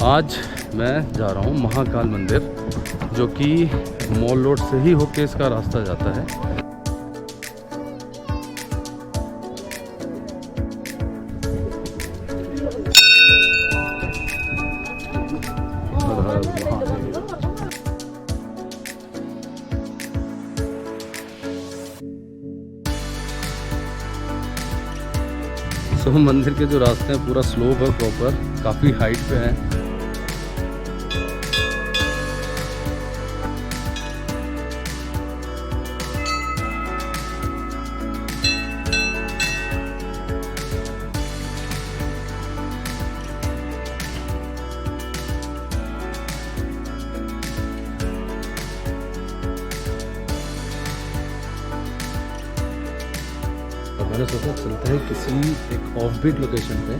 आज मैं जा रहा हूँ महाकाल मंदिर, जो कि मॉल रोड से ही होके इसका रास्ता जाता है। तो मंदिर के जो रास्ते हैं पूरा स्लोप है, प्रॉपर काफ़ी हाइट पे है। मैंने सोचा चलते हैं किसी एक ऑफ बीट लोकेशन पे,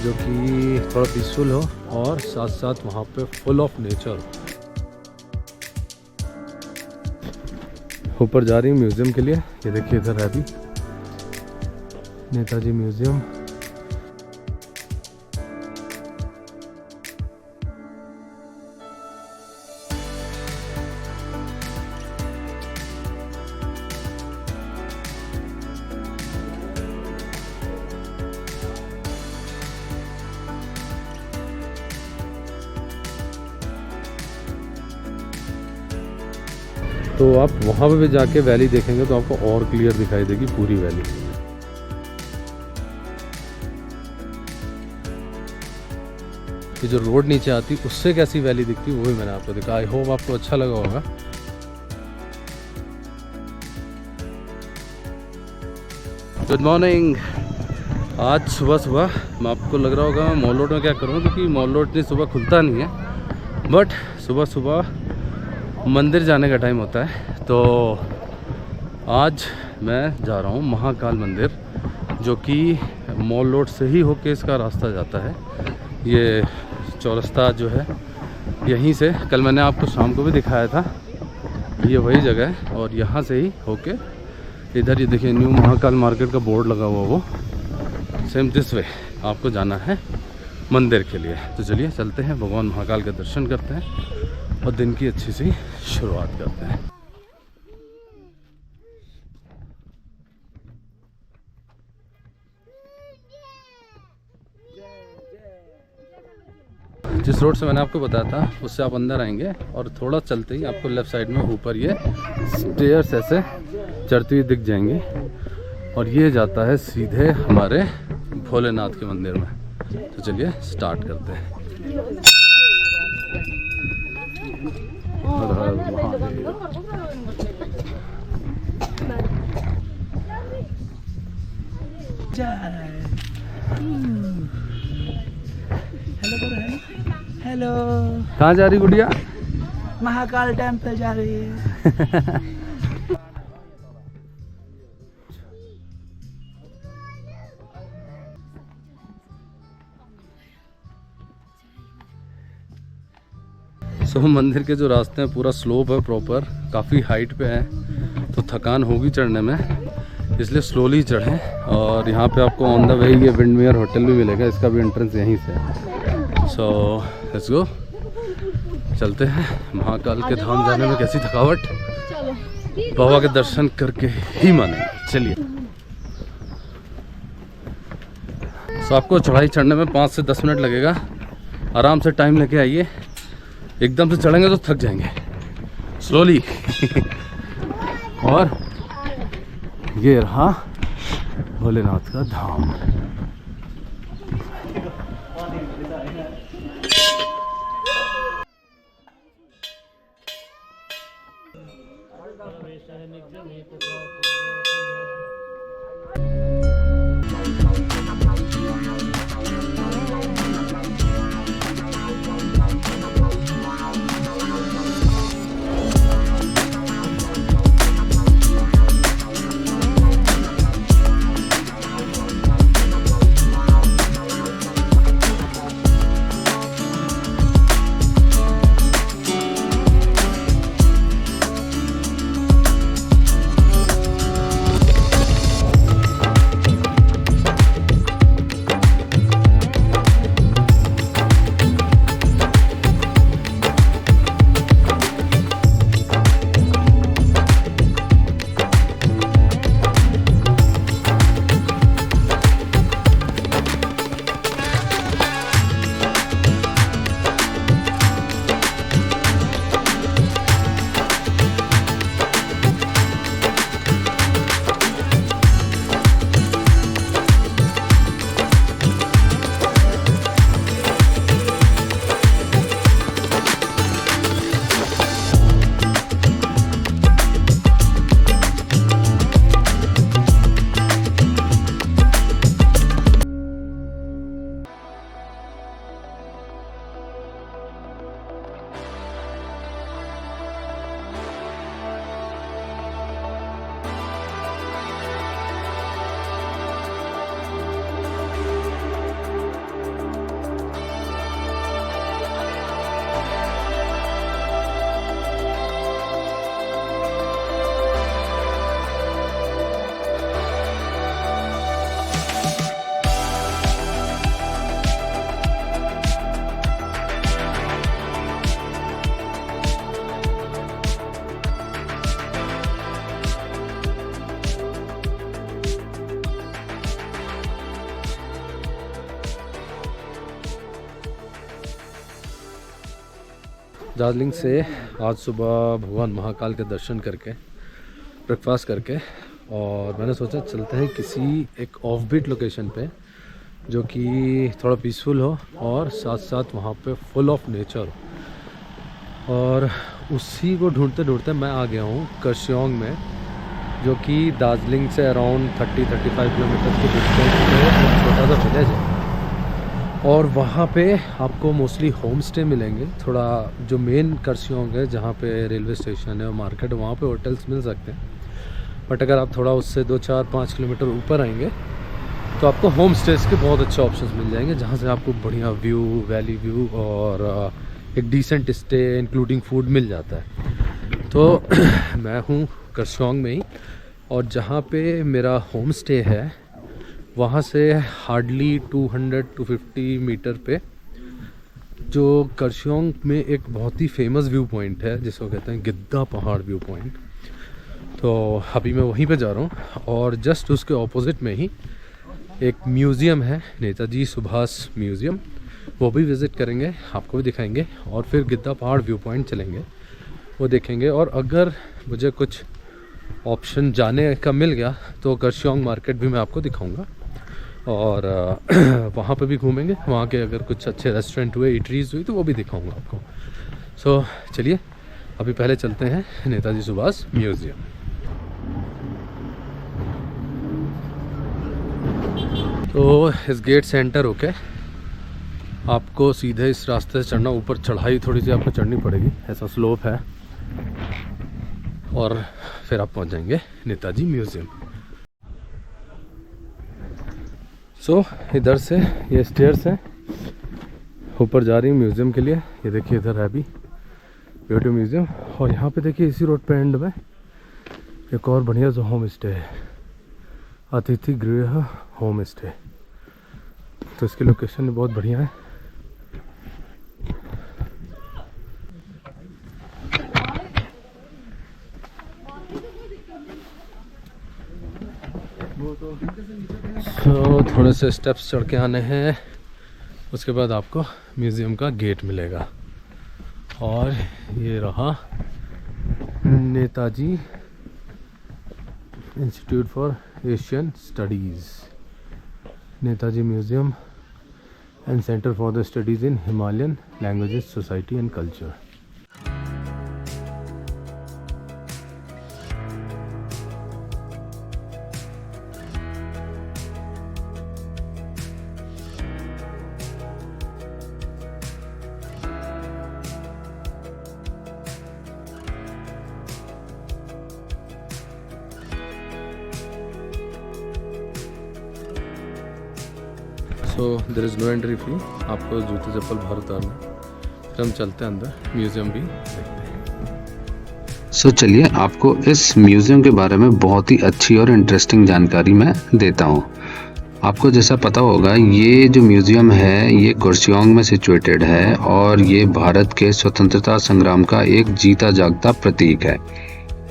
जो कि थोड़ा पीसफुल हो और साथ साथ वहाँ पे फुल ऑफ नेचर। ऊपर जा रही हूँ म्यूज़ियम के लिए। ये देखिए इधर है अभी नेताजी म्यूज़ियम। तो आप वहाँ पे भी जाके वैली देखेंगे तो आपको और क्लियर दिखाई देगी पूरी वैली। ये जो रोड नीचे आती उससे कैसी वैली दिखती वो भी मैंने आपको दिखा। आई होप आपको अच्छा लगा होगा। Good morning. आज सुबह सुबह मैं आपको लग रहा होगा मैं मॉल रोड में क्या करूँ, क्योंकि मॉल रोड इतनी सुबह खुलता नहीं है, बट सुबह सुबह मंदिर जाने का टाइम होता है। तो आज मैं जा रहा हूँ महाकाल मंदिर, जो कि मॉल रोड से ही होके इसका रास्ता जाता है। ये चौरस्ता जो है यहीं से, कल मैंने आपको शाम को भी दिखाया था, ये वही जगह है। और यहाँ से ही होके इधर ये देखिए न्यू महाकाल मार्केट का बोर्ड लगा हुआ, वो सेम दिस वे आपको जाना है मंदिर के लिए। तो चलिए चलते हैं, भगवान महाकाल के दर्शन करते हैं और दिन की अच्छी सी शुरुआत करते हैं। जिस रोड से मैंने आपको बताया था उससे आप अंदर आएंगे और थोड़ा चलते ही आपको लेफ्ट साइड में ऊपर ये स्टेयर्स ऐसे चढ़ती हुई दिख जाएंगी, और ये जाता है सीधे हमारे भोलेनाथ के मंदिर में। तो चलिए स्टार्ट करते हैं। हेलो, कहाँ जा रही गुड़िया? महाकाल टेम्पल जा रही है। सो मंदिर के जो रास्ते हैं पूरा स्लोप है, प्रॉपर काफ़ी हाइट पे है, तो थकान होगी चढ़ने में, इसलिए स्लोली चढ़ें। और यहाँ पे आपको ऑन द वे ये विंडमियर होटल भी मिलेगा, इसका भी एंट्रेंस यहीं से है। सो लेट्स गो, चलते हैं। महाकाल के धाम जाने में कैसी थकावट, बाबा के दर्शन करके ही मानेंगे। चलिए। सो आपको चढ़ाई चढ़ने में 5 से 10 मिनट लगेगा। आराम से टाइम लेके आइए, एकदम से चढ़ेंगे तो थक जाएंगे, स्लोली। और ये रहा भोलेनाथ का धाम। दार्जिलिंग से आज सुबह भगवान महाकाल के दर्शन करके ब्रेकफास्ट करके और मैंने सोचा चलते हैं किसी एक ऑफ बीट लोकेशन पे जो कि थोड़ा पीसफुल हो और साथ साथ वहाँ पे फुल ऑफ नेचर हो। और उसी को ढूंढते ढूंढते मैं आ गया हूँ कर्सियोंग में, जो कि दार्जिलिंग से अराउंड 30-35 किलोमीटर के डिस्टेंस पे एक छोटा सा विलेज है। और वहाँ पे आपको मोस्टली होम स्टे मिलेंगे। थोड़ा जो मेन कर्सियोंग है जहाँ पे रेलवे स्टेशन है और मार्केट है वहाँ पे होटल्स मिल सकते हैं, बट अगर आप थोड़ा उससे 2-4-5 किलोमीटर ऊपर आएंगे तो आपको होम स्टेज के बहुत अच्छे ऑप्शंस मिल जाएंगे, जहाँ से आपको बढ़िया व्यू, वैली व्यू और एक डिसेंट स्टे इंक्लूडिंग फूड मिल जाता है। तो मैं हूँ कर्सियोंग में ही, और जहाँ पे मेरा होम स्टे है वहाँ से हार्डली 200-250 मीटर पे जो कर्सियोंग में एक बहुत ही फेमस व्यू पॉइंट है जिसको कहते हैं गिद्दा पहाड़ व्यू पॉइंट। तो अभी मैं वहीं पे जा रहा हूँ और जस्ट उसके ऑपोजिट में ही एक म्यूज़ियम है, नेताजी सुभाष म्यूज़ियम, वो भी विज़िट करेंगे, आपको भी दिखाएंगे और फिर गिद्दा पहाड़ व्यू पॉइंट चलेंगे, वो देखेंगे। और अगर मुझे कुछ ऑप्शन जाने का मिल गया तो कर्सियोंग मार्केट भी मैं आपको दिखाऊंगा और वहाँ पे भी घूमेंगे। वहाँ के अगर कुछ अच्छे रेस्टोरेंट हुए, ईटरीज हुई तो वो भी दिखाऊंगा आपको। सो चलिए अभी पहले चलते हैं नेताजी सुभाष म्यूज़ियम। तो इस गेट से एंटर होके आपको सीधे इस रास्ते से चढ़ना, ऊपर चढ़ाई थोड़ी सी आपको चढ़नी पड़ेगी, ऐसा स्लोप है, और फिर आप पहुंच जाएंगे नेताजी म्यूज़ियम। सो इधर से ये स्टेयर्स हैं, ऊपर जा रही हूँ म्यूज़ियम के लिए। ये देखिए इधर है भी ब्यूटी म्यूज़ियम, और यहाँ पे देखिए इसी रोड पे एंड में एक और बढ़िया सा होम स्टे है, अतिथि गृह होम स्टे। तो इसकी लोकेशन बहुत बढ़िया है। तो थोड़े से स्टेप्स चढ़ के आने हैं, उसके बाद आपको म्यूज़ियम का गेट मिलेगा। और ये रहा Netaji institute for Asian studies, Netaji museum and centre for the studies in Himalayan languages, society and culture. So there is no entry fee, आपको जूते चप्पल बाहर उतारना। फिर हम चलते हैं अंदर, म्यूज़ियम भी देखते हैं। सो चलिए आपको इस म्यूज़ियम के बारे में बहुत ही अच्छी और इंटरेस्टिंग जानकारी मैं देता हूँ। आपको जैसा पता होगा ये जो म्यूज़ियम है ये कर्सियोंग में सिचुएटेड है और ये भारत के स्वतंत्रता संग्राम का एक जीता जागता प्रतीक है।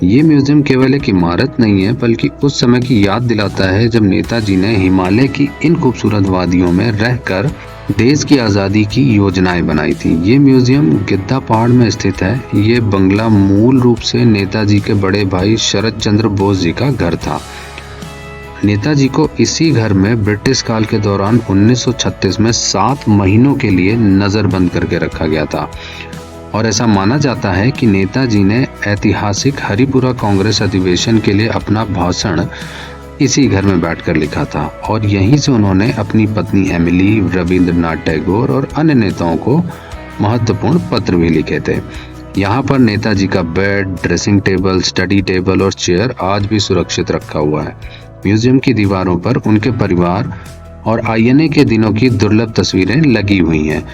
ये म्यूज़ियम केवल एक इमारत नहीं है बल्कि उस समय की याद दिलाता है जब नेताजी ने हिमालय की इन खूबसूरत वादियों में रहकर देश की आज़ादी की योजनाएं बनाई थी। ये म्यूज़ियम गिद्दा पहाड़ में स्थित है। ये बंगला मूल रूप से नेताजी के बड़े भाई शरद चंद्र बोस जी का घर था। नेताजी को इसी घर में ब्रिटिश काल के दौरान 1936 में 7 महीनों के लिए नज़रबंद करके रखा गया था और ऐसा माना जाता है कि नेताजी ने ऐतिहासिक हरिपुरा कांग्रेस अधिवेशन के लिए अपना भाषण इसी घर में बैठकर लिखा था और यहीं से उन्होंने अपनी पत्नी एमिली, रविंद्रनाथ टैगोर और अन्य नेताओं को महत्वपूर्ण पत्र भी लिखे थे। यहाँ पर नेताजी का bed, dressing table, study table और चेयर आज भी सुरक्षित रखा हुआ है। म्यूजियम की दीवारों पर उनके परिवार और आईएनए के दिनों की दुर्लभ तस्वीरें लगी हुई हैं।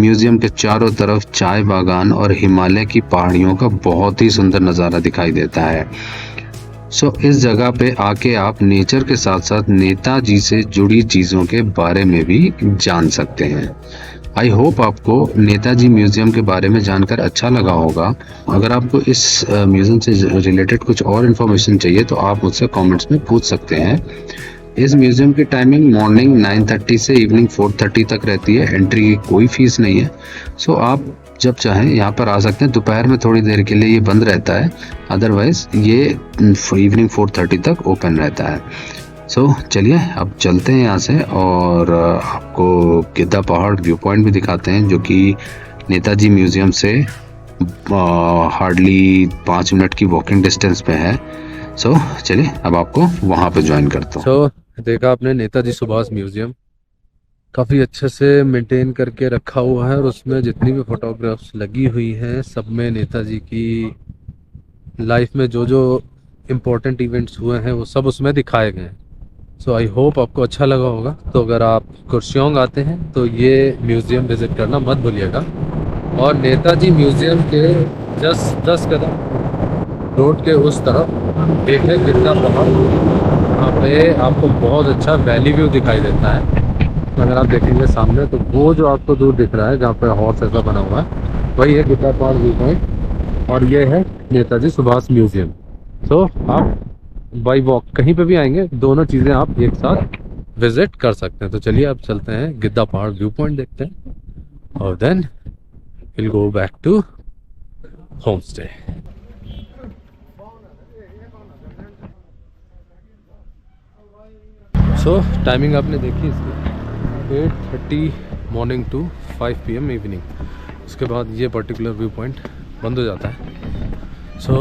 म्यूजियम के चारों तरफ चाय बागान और हिमालय की पहाड़ियों का बहुत ही सुंदर नज़ारा दिखाई देता है। इस जगह पे आके आप नेचर के साथ साथ नेताजी से जुड़ी चीज़ों के बारे में भी जान सकते हैं। आई होप आपको नेताजी म्यूजियम के बारे में जानकर अच्छा लगा होगा। अगर आपको इस म्यूजियम से रिलेटेड कुछ और इन्फॉर्मेशन चाहिए तो आप मुझसे कमेंट्स में पूछ सकते हैं। इस म्यूजियम की टाइमिंग मॉर्निंग 9:30 से इवनिंग 4:30 तक रहती है। एंट्री की कोई फीस नहीं है। आप जब चाहें यहाँ पर आ सकते हैं। दोपहर में थोड़ी देर के लिए ये बंद रहता है, अदरवाइज ये इवनिंग 4:30 तक ओपन रहता है। सो चलिए अब चलते हैं यहाँ से और आपको गिद्दा पहाड़ व्यू पॉइंट भी दिखाते हैं, जो कि नेताजी म्यूजियम से हार्डली 5 मिनट की वॉकिंग डिस्टेंस पे है। सो चलिए अब आपको वहाँ पे ज्वाइन करता हूँ। सो देखा आपने नेताजी सुभाष म्यूजियम काफ़ी अच्छे से मेंटेन करके रखा हुआ है, और उसमें जितनी भी फोटोग्राफ्स लगी हुई हैं सब में नेताजी की लाइफ में जो जो इम्पोर्टेंट इवेंट्स हुए हैं वो सब उसमें दिखाए गए हैं। सो आई होप आपको अच्छा लगा होगा। तो अगर आप कुर्सियोंग आते हैं तो ये म्यूज़ियम विज़िट करना मत भूलिएगा। और नेताजी म्यूज़ियम के जस्ट 10 कदम रोड के उस तरफ देखें गिद्दा पहाड़, वहाँ पे आपको बहुत अच्छा वैली व्यू दिखाई देता है। अगर आप देखेंगे सामने तो वो जो आपको दूर दिख रहा है जहाँ पे हॉर्स ऐसा बना हुआ है वही है गिद्दा पहाड़ व्यू पॉइंट, और ये है नेताजी सुभाष म्यूज़ियम। सो आप बाई वॉक कहीं पे भी आएंगे दोनों चीज़ें आप एक साथ विजिट कर सकते हैं। तो चलिए अब चलते हैं गिद्दा पहाड़ व्यू पॉइंट देखते हैं और then will go back to home stay. So timing आपने देखी इसकी 8:30 मॉर्निंग टू 5 PM इवनिंग। उसके बाद ये पर्टिकुलर व्यू पॉइंट बंद हो जाता है। सो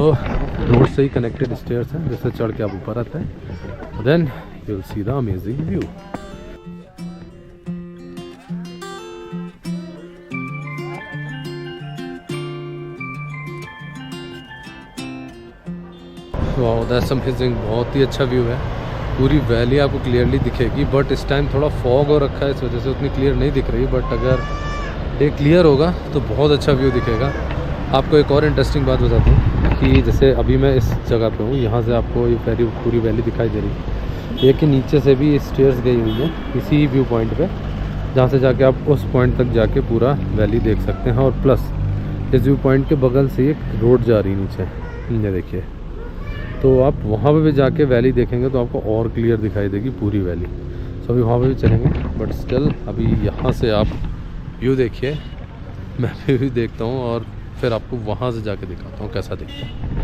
रोड से ही कनेक्टेड स्टेयर्स हैं जिससे चढ़ के आप ऊपर आते हैं, then you will see the amazing view. Wow that's amazing, बहुत ही अच्छा व्यू है। पूरी वैली आपको क्लियरली दिखेगी, बट इस टाइम थोड़ा फॉग हो रखा है इस वजह से उतनी क्लियर नहीं दिख रही, बट अगर डे क्लियर होगा तो बहुत अच्छा व्यू दिखेगा। आपको एक और इंटरेस्टिंग बात बताता हूँ कि जैसे अभी मैं इस जगह पे हूँ, यहाँ से आपको ये पूरी वैली दिखाई दे रही है। ये कि नीचे से भी स्टेयर्स गई हुई है इसी व्यू पॉइंट पे, जहाँ से जाके आप उस पॉइंट तक जाके पूरा वैली देख सकते हैं। और प्लस इस व्यू पॉइंट के बगल से एक रोड जा रही है नीचे, ये देखिए। तो आप वहाँ पे भी जाके वैली देखेंगे तो आपको और क्लियर दिखाई देगी पूरी वैली। सो अभी वहाँ पे भी चलेंगे, बट स्टिल अभी यहाँ से आप व्यू देखिए, मैं भी देखता हूँ और फिर आपको वहाँ से जाके दिखाता हूँ कैसा दिखता है।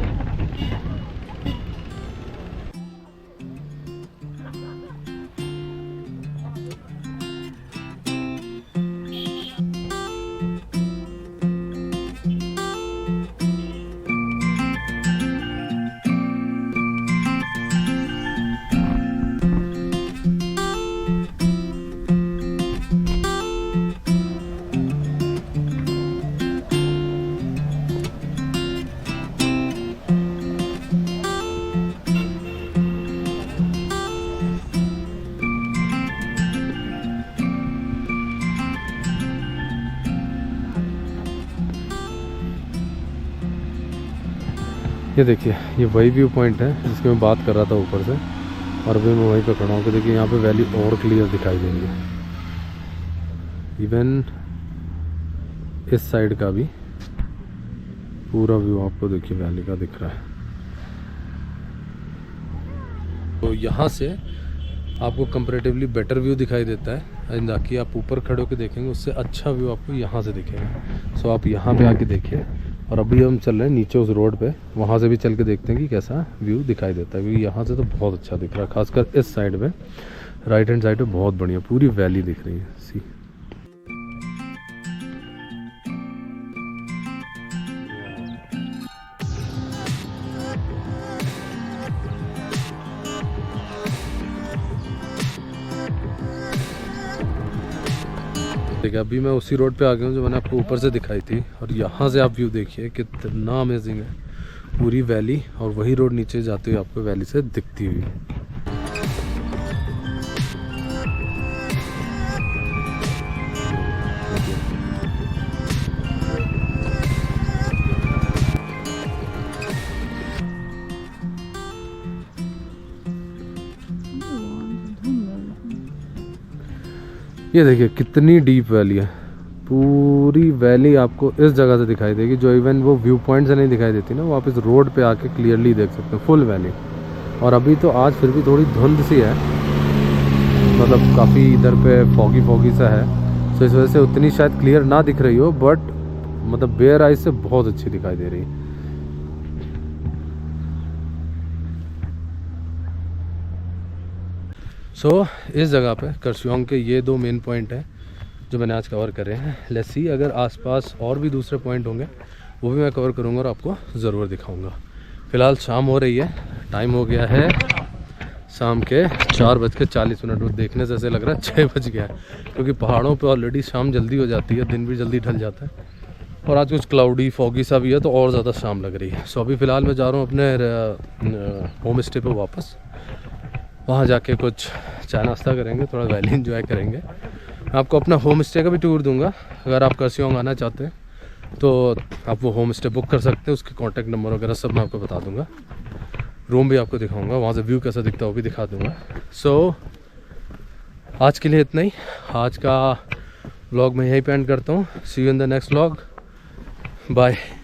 ये देखिए ये वही व्यू पॉइंट है जिसकी मैं बात कर रहा था ऊपर से, और अभी मैं वहीं पे खड़ा हूँ। कि देखिए यहाँ पे वैली और क्लियर दिखाई देंगी, इवन इस साइड का भी पूरा व्यू आपको देखिए वैली का दिख रहा है। तो यहाँ से आपको कंपैरेटिवली बेटर व्यू दिखाई देता है, बाकी आप ऊपर खड़े होकर देखेंगे उससे अच्छा व्यू आपको यहाँ से दिखेगा। सो आप यहाँ पे आके देखिए। और अभी हम चल रहे हैं नीचे उस रोड पे, वहाँ से भी चल के देखते हैं कि कैसा व्यू दिखाई देता है। व्यू यहाँ से तो बहुत अच्छा दिख रहा है, खासकर इस साइड पे, राइट हैंड साइड पे बहुत बढ़िया पूरी वैली दिख रही है। सी देखिए अभी मैं उसी रोड पे आ गया हूँ जो मैंने आपको ऊपर से दिखाई थी, और यहाँ से आप व्यू देखिए कितना अमेजिंग है पूरी वैली, और वही रोड नीचे जाते हुए आपको वैली से दिखती हुई। ये देखिए कितनी डीप वैली है, पूरी वैली आपको इस जगह से दिखाई देगी, जो इवन वो व्यू पॉइंट से नहीं दिखाई देती ना, वो आप इस रोड पे आके क्लियरली देख सकते हैं फुल वैली। और अभी तो आज फिर भी थोड़ी धुंध सी है, मतलब काफ़ी इधर पे फॉगी सा है, तो इस वजह से उतनी शायद क्लियर ना दिख रही हो, बट मतलब बेयर आइज से बहुत अच्छी दिखाई दे रही है। सो इस जगह पे कर्सियोंग के ये 2 मेन पॉइंट हैं जो मैंने आज कवर करे हैं। लेट्स सी अगर आसपास और भी दूसरे पॉइंट होंगे वो भी मैं कवर करूँगा और आपको ज़रूर दिखाऊंगा। फ़िलहाल शाम हो रही है, टाइम हो गया है शाम के 4:40। देखने से ऐसे लग रहा है 6 बज गया है, क्योंकि पहाड़ों पे ऑलरेडी शाम जल्दी हो जाती है, दिन भी जल्दी ढल जाता है और आज कुछ क्लाउडी फॉगी सा भी है तो और ज़्यादा शाम लग रही है। सो अभी फ़िलहाल मैं जा रहा हूँ अपने होम स्टे पर वापस। वहाँ जाके कुछ चाय नाश्ता करेंगे, थोड़ा वैली एंजॉय करेंगे। मैं आपको अपना होम स्टे का भी टूर दूंगा। अगर आप कर्सियोंग आना चाहते हैं तो आप वो होम स्टे बुक कर सकते हैं, उसके कॉन्टैक्ट नंबर वगैरह सब मैं आपको बता दूंगा। रूम भी आपको दिखाऊंगा, वहाँ से व्यू कैसा दिखता है वो भी दिखा दूंगा। सो आज के लिए इतना ही। आज का व्लॉग मैं यहीं पे एंड करता हूँ। See you in the next vlog. Bye.